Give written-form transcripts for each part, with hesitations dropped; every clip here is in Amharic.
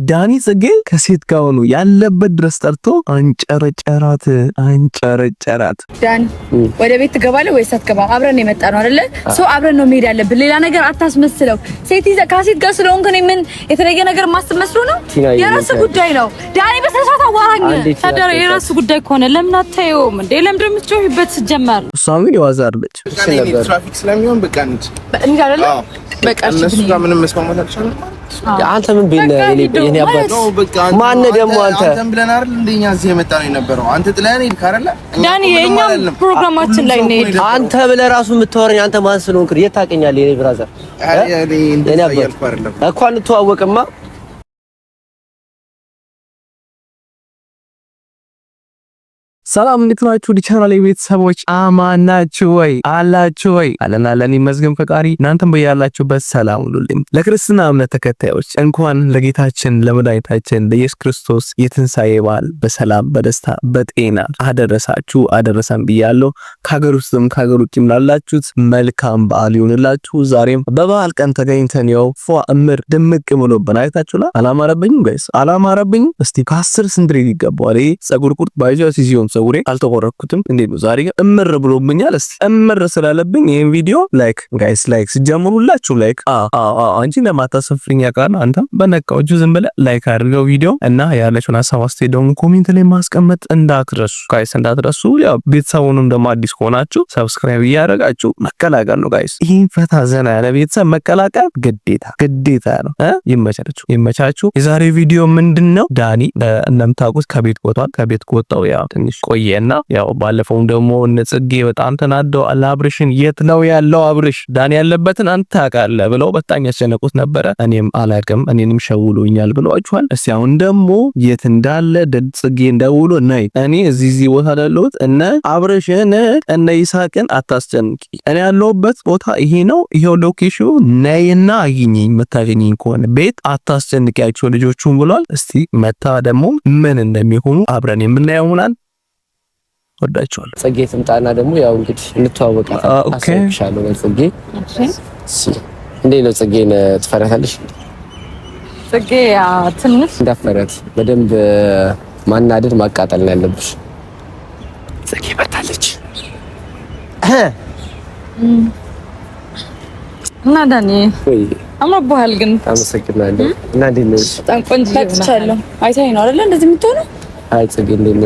ዳኒ ጽጌ ከሴት ጋር ሆኖ ያለበት ድረስ ጠርቶ አንጨረጨራት። ዳኒ ወደ ቤት ትገባለህ ወይስ አትገባም? አብረን ነው የመጣነው አይደለ? ሰው አብረን ነው መሄድ ያለብን። ሌላ ነገር አታስመስለው። ከሴት ጋር ስለሆንክ ነው ምን የተለየ ነገር ማስመስለው ነው? የራስ ጉዳይ ነው። ዳኒ በሰዓት አዋራኝ ታደረ። የራስ ጉዳይ ከሆነ ለምን አታየውም እንዴ? ለምን እንደምትጮህበት ሲጀመር እሷም ይዋዛርለች ትራፊክ ስለሚሆን በቃ እንዴ አይደለ? በቃ እነሱ ጋር ምንም መስማማት አልቻለም። አንተ ምን ቢል የኔ አባት ማን ደግሞ አንተም ብለን አይደል እንደኛ እዚህ የመጣ ነው የነበረው። አንተ ጥለን ሄድክ አይደለ? ዳኒ የኛ ፕሮግራማችን ላይ ነው። አንተ ብለህ ራሱ የምታወራኝ አንተ ማን ስለሆንክ የት ታውቀኛለህ? የኔ ብራዘር የኔ አባት እኮ አንተዋወቅማ። ሰላም እንዴት ናችሁ? ቻናሌ ቤተሰቦች አማን ናችሁ ወይ? አላችሁ ወይ? አለን ይመስገን ፈጣሪ። እናንተም በያላችሁበት ሰላም ሁሉልኝ። ለክርስትና እምነት ተከታዮች እንኳን ለጌታችን ለመድኃኒታችን ለኢየሱስ ክርስቶስ የትንሣኤ በዓል በሰላም በደስታ በጤና አደረሳችሁ አደረሰን ብያለሁ። ከሀገር ውስጥም ከሀገር ውጭም ላላችሁት መልካም በዓል ይሁንላችሁ። ዛሬም በበዓል ቀን ተገኝተን ያው እምር ድምቅ ብሎብን አይታችሁላ። አላማረብኝም ጋይስ? አላማረብኝም? እስቲ ከ10 ስንት ሬት ይገባዋል? ይሄ ጸጉር ቁርጥ ባይዘው ሲዚዮን ጸጉሬ አልተቆረኩትም። እንዴት ነው ዛሬ እምር ብሎብኛል። እስቲ እምር ስላለብኝ ይሄን ቪዲዮ ላይክ ጋይስ ላይክ ሲጀምሩላችሁ ላይክ አንቺ ለማታሰፍሪኛ ቃል አንተ በነካው ዝም ብለህ ላይክ አድርገው ቪዲዮ እና ያለችውን ሐሳብ አስተያየት ደግሞ ኮሜንት ላይ ማስቀመጥ እንዳትረሱ ጋይስ እንዳትረሱ። ያው ቤተሰቡንም ደግሞ አዲስ ከሆናችሁ ሰብስክራይብ እያደረጋችሁ መቀላቀል ነው ጋይስ። ይሄን ፈታ ዘና ያለ ቤተሰብ መቀላቀል ግዴታ ነው። ይመቻችሁ። የዛሬ ቪዲዮ ምንድነው? ዳኒ እንደምታውቁት ከቤት ወጥቷል። ከቤት ወጣው ያው ትንሽ ቆየና ያው ባለፈው ደግሞ ጽጌ በጣም ተናደው አብርሽን የት ነው ያለው አብርሽ ዳኒ ያለበትን አንተ ታውቃለህ ብለው በጣም ያስጨነቁት ነበረ። እኔም አላውቅም እኔንም ሸውሎኛል ብለዋችኋል። እስቲ አሁን ደግሞ የት እንዳለ ጽጌ እንደውሎ ነይ እኔ እዚህ ቦታ ያለሁት እነ አብርሽን እነ ይሳቅን አታስጨንቂ፣ እኔ ያለሁበት ቦታ ይሄ ነው፣ ይሄው ሎኬሽኑ ነይና አግኝኝ፣ መታገኝኝ ከሆነ ቤት አታስጨንቂያቸው ልጆቹን ብሏል። እስቲ መታ ደግሞ ምን እንደሚሆኑ አብረን የምናየው ይሆናል። ወዳችኋለሁ። ጽጌ ትምጣና ደግሞ ያው እንግዲህ እንተዋወቃለን። አሰብሻለሁ ጽጌ። እንዴት ነው ጽጌን ትፈራታለሽ? ጽጌ ትንሽ እንዳፈረት በደንብ ማናደድ ማቃጠል ነው ያለብሽ። ጽጌ መጣለች እና ዳኒ ወይ አምሮብሃል ግን አመሰግናለሁ። እና እንዴት ነሽ? በጣም ቆንጆ ነሽ። አይተኸኝ ነው አይደል እንደዚህ የምትሆነው? አይ ጽጌ እንዴት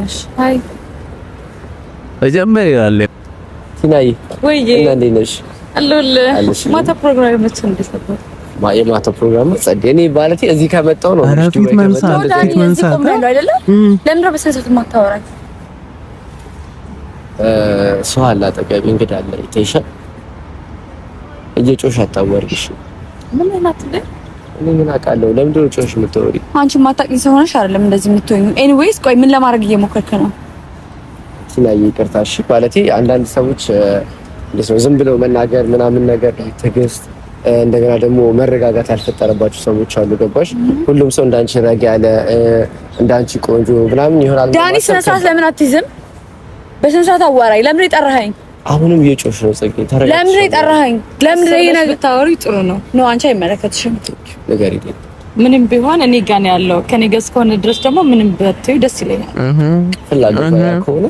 ነሽ? አይ መጀመሪያ ያለ ቲናይ ወይ እና እንዴት ነሽ? አለሁልህ። ማታ ፕሮግራም መቼ እንደሰጠው የማታ ፕሮግራም ጸዴ እኔ ማለት እዚህ ከመጣሁ ነው ፊት መንሳት አይደለ? ለምን ነው በሰዓት የማታወራኝ? ሰው አለ አጠገቤ እንግዳ አለ ይተሻ እየጮሽ አታወሪሽ። ምን እናት እንደ እኔ ምን አውቃለሁ? ለምንድን ነው ጮሽ የምትወሪ? አንቺ ማታውቂኝ ሰው ሆነሽ አይደለም እንደዚህ የምትሆኚ። ኤኒዌይስ ቆይ ምን ለማድረግ እየሞከርክ ነው? ሲናይ ይቅርታሽ ማለቴ አንዳንድ ሰዎች ዝም ብለው መናገር ምናምን ነገር ትዕግስት እንደገና ደግሞ መረጋጋት ያልፈጠረባቸው ሰዎች አሉ። ገባሽ? ሁሉም ሰው እንዳንቺ ረጋ ያለ እንዳንቺ ቆንጆ ምናምን ይሆናል። ዳኒ ስነ ስርዓት ለምን አትይዝም? በስነ ስርዓት አዋራኝ። ለምን የጠራኸኝ? አሁንም እየጮሽ ነው ጽጌ። ተረጋግተሽ ለምን የጠራኸኝ? ለምን ይሄ ነገር ብታወሪ ጥሩ ነው። አንቺ አይመለከትሽም። ነገር ይሄ ምንም ቢሆን እኔ ጋር ነው ያለው። ከኔ ጋር እስከሆነ ድረስ ደግሞ ምንም ብትይ ደስ ይለኛል። ፍላጎት ከሆነ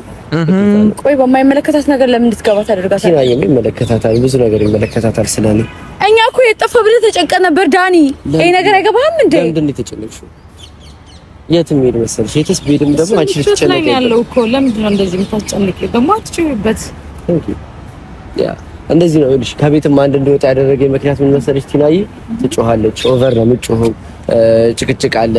ቆይ በማይመለከታት ነገር ለምን እንድትገባ ታደርጋታለህ? ሲናይ የሚመለከታታል ብዙ ነገር ይመለከታታል ስለኔ። እኛ እኮ የጠፋ ብለህ ተጨንቀን ነበር ዳኒ። ይሄ ነገር አይገባህም እንዴ? ለምንድን ነው የተጨነቅሽው? የትም ሄድ መሰለሽ? የትስ ሄድም ደግሞ አንቺ ልትጨነቂ ያለው እኮ ለምንድን ነው እንደዚህ የምታስጨንቂ? ደግሞ አትጨውበት። ያ እንደዚህ ነው ልጅ ከቤትም አንድ እንደወጣ ያደረገኝ ምክንያት ምን መሰለሽ? ቲናይ ትጮሃለች፣ ኦቨር ነው የምትጮኸው፣ ጭቅጭቅ አለ፣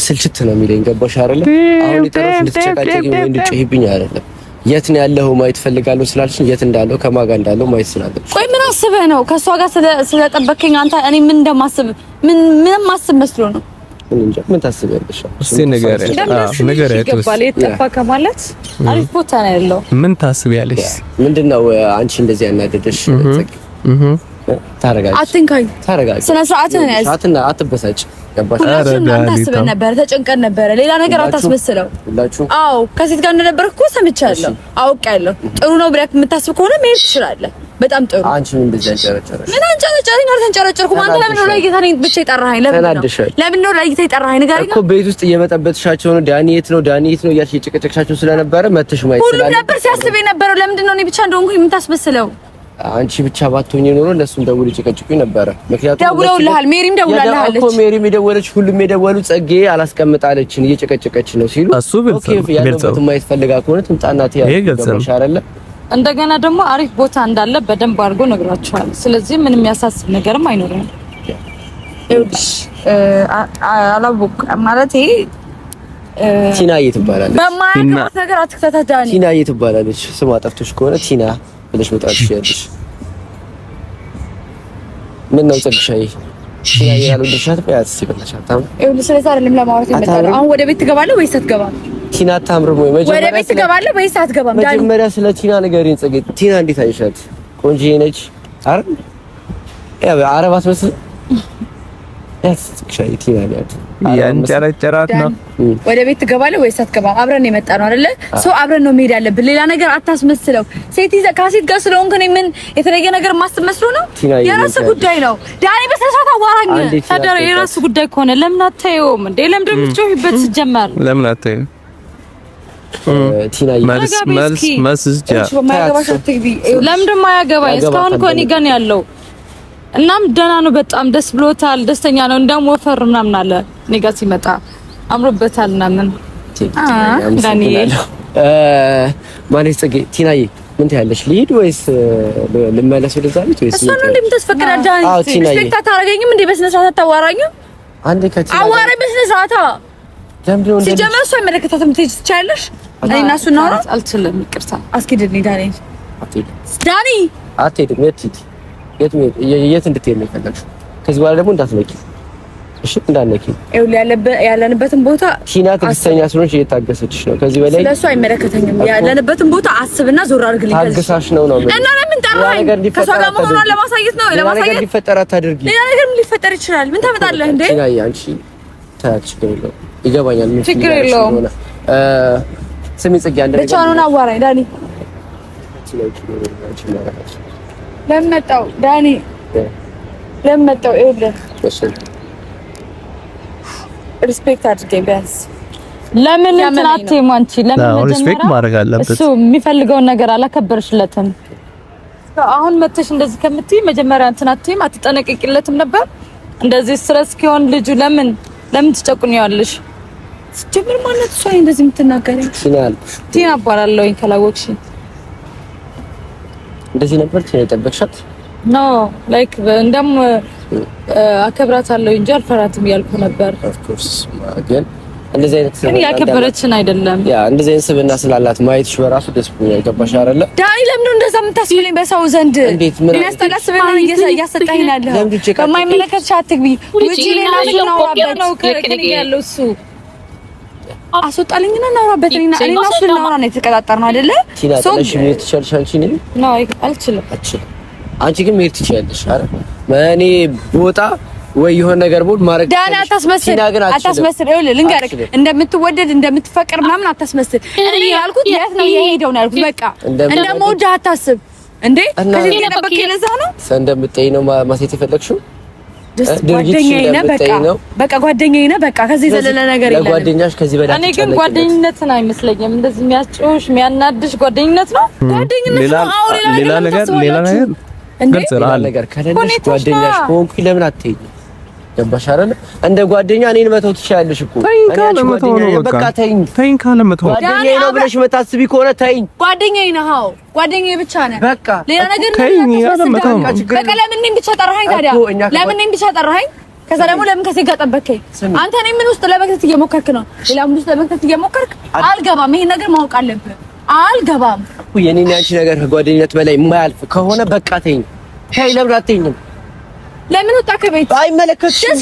ስልችት ነው የሚለኝ። ገባሽ አይደለ? አሁን የጠራሽ እንድትጨቃጨቂ ወይ እንድትጮህብኝ አይደለም። የት ነው ያለው ማየት ፈልጋለሁ ስላልሽኝ የት እንዳለው ከማን ጋር እንዳለው ማየት ስላለብሽ። ቆይ ምን አስበህ ነው ከሷ ጋር ስለጠበከኝ አንተ? እኔ ምን እንደማስብ ምንም ማስብ መስሎ ነው? እንጃ ምን ታስቢያለሽ? እስቲ ነገር ይገባል። የጠፋ ከማለት አሪፍ ቦታ ነው ያለው። ምን ታስቢያለሽ? ምንድነው አንቺ እንደዚህ ያናደደሽ? ታረጋግጥ፣ አትንካኝ፣ ታረጋግጥ፣ ስነ ስርዓትን ያዝ፣ አትበሳጭ። ገባሽ? ሁላችንም አታስበን ነበር፣ ተጨንቀን ነበር። ሌላ ነገር አታስመስለው። ሁላችሁ አዎ ከሴት ጋር እንደነበርኩ እኮ ሰምቻለሁ፣ አውቃለሁ። ጥሩ ነው ብለህ የምታስብ ከሆነ መሄድ ትችላለህ። በጣም ጥሩ። አንቺ ምን እንደዚህ አንጨረጨረሽ? ምን አንጨረጨረኝ? አልተንጨረጨርኩም። አንተ ለምን ነው ለይታ ነኝ ብቻ የጠራኸኝ? ለምን ነው ለይታ የጠራኸኝ? ንገረኝ እኮ ቤት ውስጥ እየመጠበጥሻቸው ነው። ዳኒ የት ነው እያልሽ የጨቀጨቅሻቸው ስለነበረ መተሽ ማይት ሁሉ ነበር ሲያስብ የነበረው። ለምንድን ነው እኔ ብቻ እንደሆንኩኝ የምታስመስለው? አንቺ ብቻ ባትሆኚ ኖሮ ለሱም ደውል ይጨቀጭቁኝ ነበረ። ምክንያቱም ደውለውልሃል፣ ሜሪም ደውላለች እኮ ሜሪም የደወለች ሁሉም የደወሉ ጸጌ አላስቀምጣለችን እየጨቀጨቀች ነው ሲሉ ኦኬ ያለበት ማየት ፈልጋ ከሆነ ትምጣና ትያለሽ አይደለ? እንደገና ደግሞ አሪፍ ቦታ እንዳለ በደንብ አድርጎ ነግራቸዋል። ስለዚህ ምንም የሚያሳስብ ነገርም አይኖርም። እውሽ አላቦክ ማለት ቲናዬ ትባላለች። በማያውቃት ነገር አትከታተል ዳኒ። ቲናዬ ትባላለች። ስሟ ጠፍቶሽ ከሆነ ቲና ብለሽ መጥራት ትችያለሽ። ምን ነው ጸግሻዬ? ቲናዬ ያሉልሻት በያት ሲበላሻት ታም እውልሽ ስለዛ አይደለም ለማውራት የመጣው። አሁን ወደ ቤት ትገባለህ ወይስ አትገባም? ቲና ታምርም ወይ መጀመሪያ ወደ ቤት ትገባለህ ወይስ አትገባም? ዳኒ መጀመሪያ ስለ ቲና ንገሪኝ ጸጌ። ቲና እንዴት አይሻት? ቆንጆ ነች አይደል? ያው አረባት መስል ያስክሻይ ቲና ያት ያንጨረጨራት ነው። ወደ ቤት ትገባለህ ወይስ አትገባም? አብረን የመጣ ነው አይደለ? ሰው አብረን ነው መሄድ ያለብን። ሌላ ነገር አታስመስለው። ሴት ይዘህ ከሴት ጋር ስለሆንክ እኔ ምን የተለየ ነገር ማስመስለው ነው? የራስ ጉዳይ ነው ዳኒ። በሰዓት አዋራኝ ታደረ። የራስ ጉዳይ ከሆነ ለምን አታየውም እንዴ? ለምን እንደምትጮህበት ሲጀመር ለምን አታየውም? ቲና ለምን ደማ ያገባኝ? እስካሁን እኮ እኔ ጋር ነው ያለው። እናም ደህና ነው፣ በጣም ደስ ብሎታል፣ ደስተኛ ነው። እንደውም ወፈር ምናምን አለ እኔ ጋር ሲመጣ አምሮበታል ምናምን። ዳንኤል ማለት ጸጌ ቲናዬ ምን ትያለሽ? ልሂድ ወይስ ልመለስ ወደዛ ቤት ወይስ እሱ ነው እንደምትስፈቅድ ዳኒ? ስፔክታ ታረጋኝም እንዴ? በስነ ስርዓት አታዋራኝም? አንዴ ከቲና አዋራኝ በስነ ስርዓት ለምንድነው እንዴ? ሲጀመር እሱ አይመለከታትም። ትችያለሽ። እኔ እና እሱ እናውራ። አልችልም፣ ይቅርታ። አስኪድልኝ ዳኒ። ዳኒ አትሄድም። የት እንድትሄድ ነው የፈለግሽው? ከዚህ በኋላ ደግሞ እንዳትነቂ እሺ? እንዳትነቂ። ያለንበትን ቦታ ቲና ትዕግስተኛ ስለሆንሽ እየታገሰችሽ ነው። ከዚህ በላይ ስለሱ አይመለከተኝም። ያለንበትን ቦታ አስብና ዞር አድርግልኝ። ታገሳሽ ነው እና ለምን ጠራኸኝ? ከሷ ጋር መሆኗን ለማሳየት ነው። ለማሳየት ሊፈጠር አታድርጊ። ሌላ ነገር ምን ሊፈጠር ይችላል? ምን ታመጣለህ እንዴ? ቲና አንቺ ታያችሁ ነው። ይገባኛል። ምን ችግር የለውም። ስሚ ጽጌ፣ አንድ ነገር ብቻ ነው አዋራኝ ዳኒ። ለምን መጣው ዳኒ? ለምን መጣው? ይኸውልህ ሪስፔክት አድርገኝ ቢያንስ። ለምን እንትን አትይም አንቺ? ለምን ሪስፔክት ማድረግ አለበት። እሱ የሚፈልገውን ነገር አላከበርሽለትም። አሁን መተሽ እንደዚህ ከምትይ መጀመሪያ እንትን አትይም? አትጠነቀቂለትም ነበር? እንደዚህ ስትረስ ሲሆን ልጁ ለምን ትጨቁኛለሽ? ስትጀምር ማለት እሷ እንደዚህ የምትናገረኝ ቲና እባላለሁ። ካላወቅሽ እንደዚህ ነበር የጠበቅሻት? ኖ ላይክ እንደም አከብራታለሁ እንጂ አልፈራትም እያልኩ ነበር። ኦፍ ኮርስ ግን እንደዚህ አይነት ግን ያከበረችን አይደለም። ያ እንደዚህ አይነት ስብዕና ስላላት ማየትሽ በራሱ ደስ ብሎኛል። ገባሽ አይደለ? ዳኒ ለምን እንደዛ የምታስብለኝ በሰው ዘንድ? የሚያስጠላ ስብዕና እያሰጠኝ ያለው በማይመለከትሽ አትግቢ። ውጪ ሌላ ነው ነው ከኔ ያለው እሱ አስወጣልኝና እናውራበት። እኔና እሱ እናውራ ነው የተቀጣጠርነው አይደለ? ሶ መሄድ ትችያለሽ አንቺ ነኝ ነው አልችልም። አንቺ ግን መሄድ ትችያለሽ አይደል? እኔ ቦታ ወይ የሆነ ነገር ቦል ማድረግ ዳኒ አታስመስል። ይኸውልህ ልንገርህ፣ እንደምትወደድ እንደምትፈቅር ምናምን አታስመስል። እኔ ያልኩት የት ነው የሄደው ነው ያልኩት። በቃ እንደምወድህ አታስብ እንዴ። ከዚህ የጠበቀኝ ለዛ ነው እንደምትጠይ ነው ማሴት የፈለግሽው። ጓደኛዬ ነህ በቃ ጓደኛዬ ነህ በቃ። ከዚህ ዘለለ ነገር የለም። ለጓደኛሽ ከዚህ በላይ እኔ ግን ጓደኝነትን አይመስለኝም እንደዚህ የሚያስጮሽ የሚያናድሽ ጓደኝነት ነው። ጓደኝነት ነው። ሌላ ነገር ግልጽ ነገር ከሌለሽ ጓደኛሽ ሆንኩኝ ለምን አትሄጂም? ገባሽ አይደል? እንደ ጓደኛ እኔን መተው ትችያለሽ እኮ። በቃ ተይኝ ካለ መተው ጓደኛዬ ነው ብለሽ መታስቢ ከሆነ ተይኝ። ጓደኛዬ ነህ። አዎ ጓደኛዬ ብቻ ነህ። በቃ ሌላ ነገር በቃ ለምን እኔን ብቻ ጠራኸኝ ታዲያ? ለምን እኔን ብቻ ጠራኸኝ? ከዛ ደግሞ ለምን ከሴት ጋር ጠበከኝ? አንተ እኔ ምን ውስጥ ለመክተት እየሞከርክ ነው? ሌላ ምን ውስጥ ለመክተት እየሞከርክ? አልገባም። ይሄን ነገር ማወቅ አለብህ። አልገባም። የኔና አንቺ ነገር ከጓደኝነት በላይ የማያልፍ ከሆነ በቃ ተይኝ። ተይ ለምን አትይኝም? ለምን ወጣ ከቤት? አይመለከትሽም።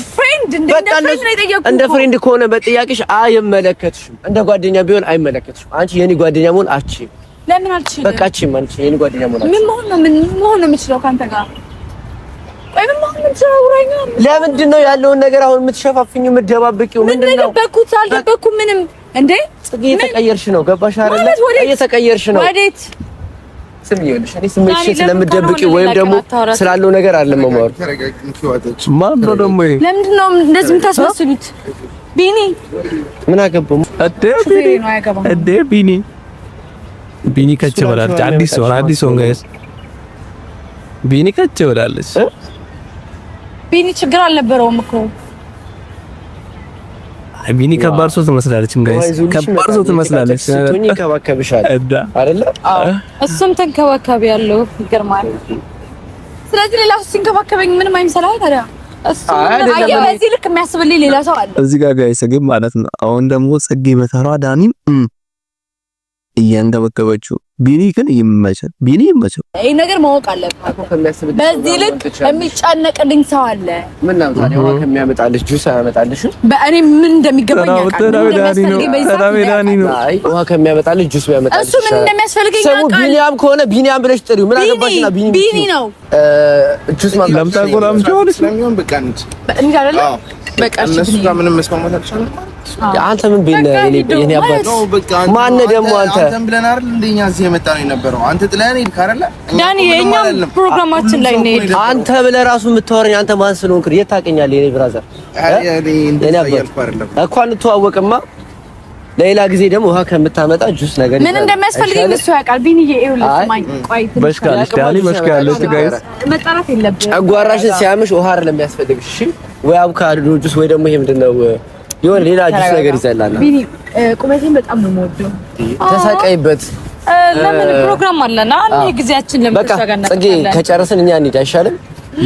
እንደ ፍሬንድ ከሆነ በጥያቄሽ አይመለከትሽም። እንደ ጓደኛ ቢሆን አይመለከትሽም። አንቺ የኔ ጓደኛ መሆን አትችይም። ለምን አልችልም? በቃ አትችይም። አንቺ የኔ ጓደኛ መሆን አትችይም። ምን መሆን ነው የምችለው ካንተ ጋር? ቆይ ምን መሆን ነው የምችለው? ለምንድን ነው ያለውን ነገር አሁን የምትሸፋፍኝ የምትደባብቂው? ምንድን ነው? አልደበኩም ምንም። እንዴ እየተቀየርሽ ነው። ገባሽ አይደለ? እየተቀየርሽ ነው። ወዴት ስሚኝልሽ እኔ ስሜትሽን ስለምትደብቂ ወይም ደግሞ ስላለው ነገር አይደለም ማወር። ማን ነው ደግሞ ይሄ? ለምንድን ነው እንደዚህ የምታስመስሉት? ቢኒ ምን አገባው? ቢኒ ከች ብላለች። አዲስ ሆነ ጋይስ ቢኒ ከች ብላለች። ቢኒ ችግር አልነበረውም እኮ ቢኒ ከባድ ሰው ትመስላለች ጋይስ፣ ከባድ ሰው ትመስላለች። ቶኒ ከባከብሻል አይደለ? እሱም ተንከባካቢ ያለው ይገርማል። ስለዚህ ሌላ ሰው ሲንከባከበኝ ምንም አይመስልም ታዲያ። እሱ በዚህ ልክ የሚያስብልኝ ሌላ ሰው አለ እዚህ ጋር ጋይስ ግን ማለት ነው። አሁን ደግሞ ጽጌ በተሯ ዳኒም እያንከባከበችው ቢኒ ግን ይመቻል። ቢኒ ይመቻል። ይሄ ነገር ማወቅ አለብህ። በዚህ ልክ የሚጨነቅልኝ ሰው አለ። ምን ነው ታዲያ ውሃ ከሚያመጣልሽ ጁስ አያመጣልሽ? በእኔ ምን እንደሚገባኝ ያውቃል። አይ ውሃ ከሚያመጣልሽ ጁስ ቢያመጣልሽ እሱ ምን እንደሚያስፈልገኝ ያውቃል። ሰው ቢኒያም ከሆነ ቢኒያም ብለሽ ጥሪው። ምን አገባሽና ቢኒ ነው ጁስ ማምጣት ለምታቆላም ጆርስ ስለሚሆን በቃ እንዴ አይደለ? በቃ እነሱ ጋር ምንም መስማማት አልቻለም። አንተ ምን ቤት የኔ አባት ማን ደግሞ አንተም ብለን አይደል እንደኛ እዚህ የመጣ ነው የነበረው። አንተ ጥለን ሄድክ አይደለ? ዳኒ የኛም ፕሮግራማችን ላይ ነው ሄድ። አንተ ብለህ ራሱ የምታወራኝ አንተ ማን ስለሆንክ የት ታውቀኛለህ? የኔ ብራዘር እኔ አይደለም እኮ አንተዋወቅማ። ሌላ ጊዜ ደግሞ ውሃ ከምታመጣ ጁስ ነገር ምን እንደሚያስፈልገኝ እሱ ያውቃል። ቢኒዬ ይኸውልህ ስማኝ፣ ቆይ በሽካለሽ ዳኒ በሽካለሽ ጋይስ መጣራት የለብህም። ጨጓራሽን ሲያምሽ ውሃ አይደለም የሚያስፈልግሽ። እሺ ወይ አቮካዶ ጁስ ወይ ደግሞ ይሄ ምንድነው የሆነ ሌላ ጁስ ነገር ይዘላልና። ቢኒ ቁመቴን በጣም ነው የምወደው። ተሳቀይበት። ለምን ፕሮግራም አለና አንዴ ጊዜያችን ለምትሻጋና ጽጌ ከጨረስን እኛ እንሂድ አይሻልም?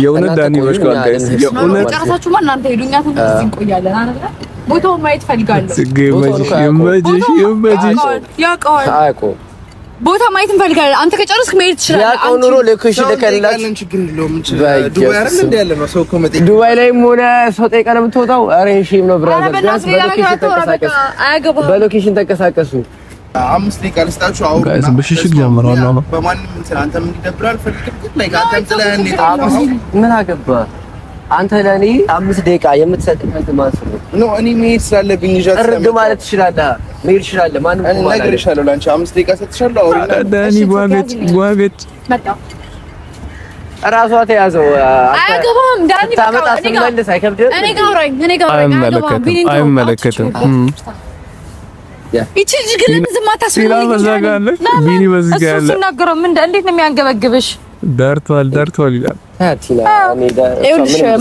የእውነት ዳኒ በሽካል ጋይስ የእውነት ጨረሳችሁማ እናንተ ሄዱኛ እዚህ እንቆያለን አይደል? ቦታውን ማየት ፈልጋለሁ። ጽጌ ይመችሽ ያውቀዋል አቆ ቦታ ማየት እንፈልጋለን። አንተ ከጨረስክ መሄድ ትችላለህ። ያውቀው ኑሮ ለኮሽ ለከላችሁ ችግር የለውም። ዱባይ አይደል እንደ ያለ ነው ሰው እኮ መጠየቅ ዱባይ ላይም ሆነ ሰው ጠይቀህ ነው የምትወጣው። ኧረ ሺም ነው ብራዘር። በሎኬሽን ተንቀሳቀሱ። 5 ደቂቃ ልስጣችሁ። አሁን ጋይስ ብሽሽቅ ጀምሯል ነው በማንም እንትን አንተ ምን ይደብራል አልፈልግም። ግን ላይ አንተ ጥለህ ምን አገባ አንተ ለኔ 5 ደቂቃ የምትሰጠኝ አንተ ማለት ነው። እኔ መሄድ ስላለብኝ ይዣት እርድ ማለት ትችላለህ። መሄድ ትችላለህ። ማንም እኔ እነግርሻለሁ። ላንቺ 5 ደቂቃ ሰጥቻለሁ። አውሪና ዳኒ ጓገጭ መጣ ራሷ ተያዘው። አያገባም ዳኒ ታመጣ ስመልስ አይከብድም። እኔ ጋር አይመለከትም። ይቺ ልጅ ግን ዝም አታስፈልግም። ቢኒ በዚህ ጋር ያለ ሲናገረው ምን እንዴት ነው የሚያንገበግብሽ? ደርቷል ይላል። ታቲና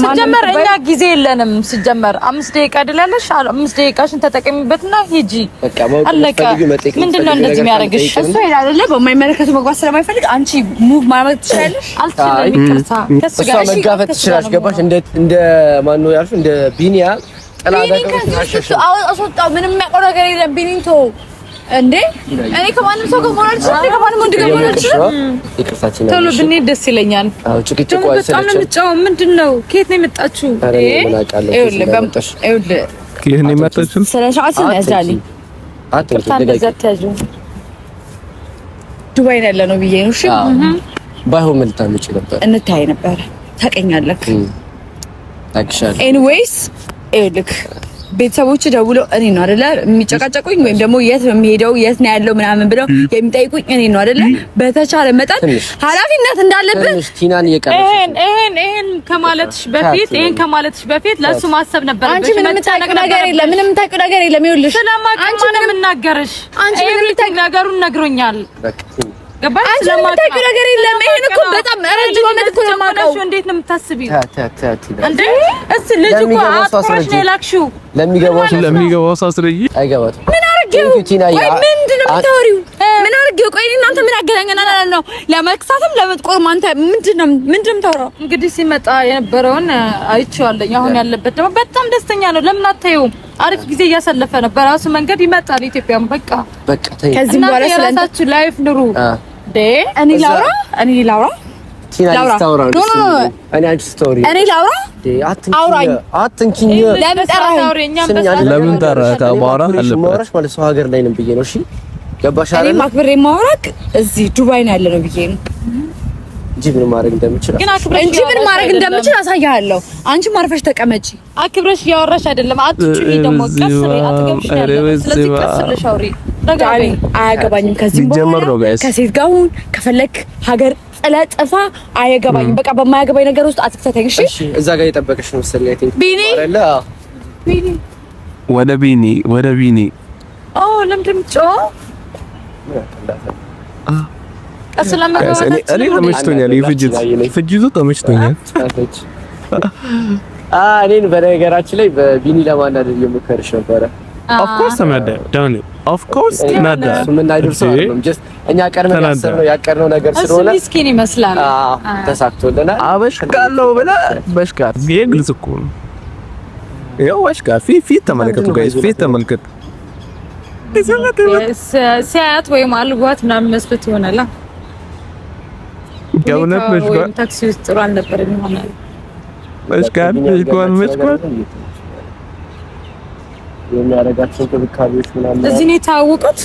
ሲጀመር እኛ ጊዜ የለንም። ሲጀመር 5 ደቂቃ አይደለሽ? 5 ደቂቃሽን ተጠቀሚበትና ሂጂ። አለቀ። ምንድነው እንደዚህ የሚያደርግሽ? እሱ አይደለ በማይመለከቱ መግባት ስለማይፈልግ አንቺ ሙቭ ማድረግ ትችላለሽ። አልችልም። ይቅርታ ከሱ ጋር መጋፈጥ ትችላለሽ። ገባሽ? እንደ ማን ነው ያልሽው? እንደ ቢኒያ አስወጣው። ምንም የሚያውቀው ነገር የለም። ቢኒንቶ እንዴ እኔ ከማንም ሰው ጋር መሆን አልችልም። ከማንም ወንድ ጋር መሆን አልችልም። ቶሎ ብንሄድ ደስ ይለኛል። አዎ ጭቅጭቁ አይሰለችም። ምንድነው? ከየት ነው የመጣችው? ከየት ነው የመጣችው? ስለሻአት ነው ያዛልኝ። ዱባይ ነው ያለነው ብዬ ነው። እሺ ባይሆን ምን ልታመጪ ነበር? እንታይ ነበር ታውቀኛለህ። ታክሻል ኤኒዌይስ ልክ ቤተሰቦች ደውለው እኔ ነው አይደለ የሚጨቃጨቁኝ ወይም ደግሞ የት ነው የሚሄደው የት ነው ያለው ምናምን ብለው የሚጠይቁኝ እኔ ነው አይደለ። በተቻለ መጠን ኃላፊነት እንዳለብን ቲናን ይሄን ከማለትሽ በፊት ለሱ ማሰብ ነበር። አንቺ ምንም የምታውቂው ነገር የለም። ይኸውልሽ አንቺ ምንም እናገርሽ ነገሩን ነግሮኛል። ገባሽ? ስለማታውቂው ነገር የለም። ይሄን እኮ በጣም ረጅም ዓመት እኮ ነው የማውቀው። እንዴት ነው የምታስቢው እንዴ? እስ ልጅ እኮ አጥቆሽ ነው የላክሽው። ለሚገባው ሳስረይ አይገባትም። ምን አርገው? ወይ ምንድነው የምታወሪው? ምን አርገው? ቆይ እናንተ ምን አገናኘና ነው ለመክሳትም ለመጥቆርም አንተ ምንድነው የምታወራው? እንግዲህ ሲመጣ የነበረውን አይቼዋለሁ። አሁን ያለበት ደግሞ በጣም ደስተኛ ነው። ለምን አታየውም? አሪፍ ጊዜ እያሳለፈ ነው። በራሱ መንገድ ይመጣል። ኢትዮጵያም በቃ ከዚህ በኋላ ስለራሳችሁ ላይፍ ኑሩ። እኔ ላውራ ቲና ስታወራ እኔ አንቺ ስቶሪ እኔ ላውራ አውራኝ አትንኪኝ። ለምን ጠራህ? አባራ አለበት ማለት ሰው ሀገር ላይ ነን ብዬ ነው። እሺ ገባሽ አይደል? እኔ ማክብሬ ማውራክ እዚህ ዱባይ ነው ያለነው ብዬ ነው እንጂ ምን ማድረግ እንደምችል አሳያለሁ። አንቺ ማርፈሽ ተቀመጪ። አክብረሽ እያወራሽ አይደለም። አትጩሂ ደግሞ ቀስ በይ። አትገብሽ ያለ ስለዚህ ቀስ ብለሽ አውሪ። ዳኒ አያገባኝም። ከዚህ በኋላ ከሴት ጋር ሁን ከፈለክ ሀገር ጥለጥፋ አያገባኝም። በቃ በማያገባኝ ነገር ውስጥ አትክተተኝ። እሺ እዛ ጋር እየጠበቀሽ ነው መሰለኝ። አይ ቲንክ ቢኒ ወደ ቢኒ ለምንድን ነው እኔ ተመችቶኛል። ፍጅቱ ተመችቶኛል። እኔን በነገራችን ላይ በቢኒ ለማናደድ እየሞከርሽ ነበረ። ኦፍ ኮርስ ተናዳ ዳኒ ኦፍ ኮርስ ተናዳ ምን አይደርሰው አይደለም። ጀስት እኛ ቀድመን ያቀርነው ነገር ስለሆነ ምስኪን ይመስላል። ተሳክቶልናል። አበሽቃለሁ ብላ በሽቃት ግልጽ እኮ ነው። ያው በሽቃት ፊት ተመልከቱ ጋይስ፣ ፊት ተመልከቱ። ሲያያት ወይም አልጓት ምናምን መስሎት ይሆናል። የእውነት በሽቃት ታክሲ ውስጥ ጥሩ አልነበረም ይሆናል። በሽቃት የሚያደርጋቸው ክብካቤዎች ምናምን እዚህ ነው የታወቁት።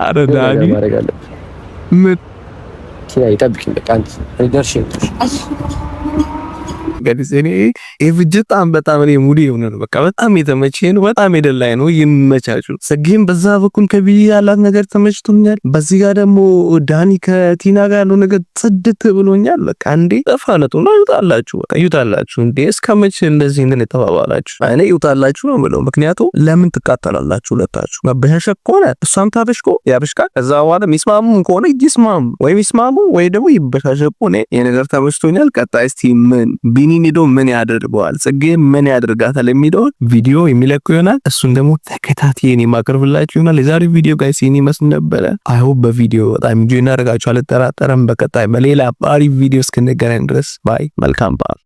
አረ ዳኒ ምን ይጠብቅኝ በቃ አንተ ደርሼ ጋዲስ እኔ በጣም እኔ ሙዲ የሆነ ነው። በቃ በጣም የተመቸኝ ነው። በጣም የደላኝ ነው። ይመቻችሁ። ሰጌም በዛ በኩል ከቢኒ ያላት ነገር ተመችቶኛል። በዚህ ጋር ደግሞ ዳኒ ከቲና ጋር ያለው ነገር ጽድት ብሎኛል። በቃ እንዴ ጠፋነቱ ነው። ይውጣላችሁ፣ በቃ ይውጣላችሁ። እንዴ እስከመቼ እንደዚህ እንትን የተባባላችሁ? እኔ ይውጣላችሁ ነው የምለው። ምክንያቱም ለምን ትቃጠላላችሁ? ሁለታችሁ መበሻሸቅ ከሆነ እሷም ታበሽቆ ያበሽቃ። ከዛ በኋላ ሚስማሙ ከሆነ ይስማሙ፣ ወይ ሚስማሙ ወይ ደግሞ ይበሻሸቁ። እኔ የነገር ተመችቶኛል። ቀጣይ እስቲ ምን ቢኒ ኒዶ ምን ያደርገዋል፣ ጽጌ ምን ያደርጋታል የሚለው ቪዲዮ የሚለቁ ይሆናል። እሱን ደግሞ ተከታትዬ ማቀርብላችሁ ይሆናል። የዛሬው ቪዲዮ ጋይስ ይሄን ይመስል ነበረ። አይ ሆፕ በቪዲዮ በጣም ኢንጆይ እናደርጋችሁ አልጠራጠረም። በቀጣይ በሌላ አሪፍ ቪዲዮ እስክንገናኝ ድረስ ባይ። መልካም በዓል።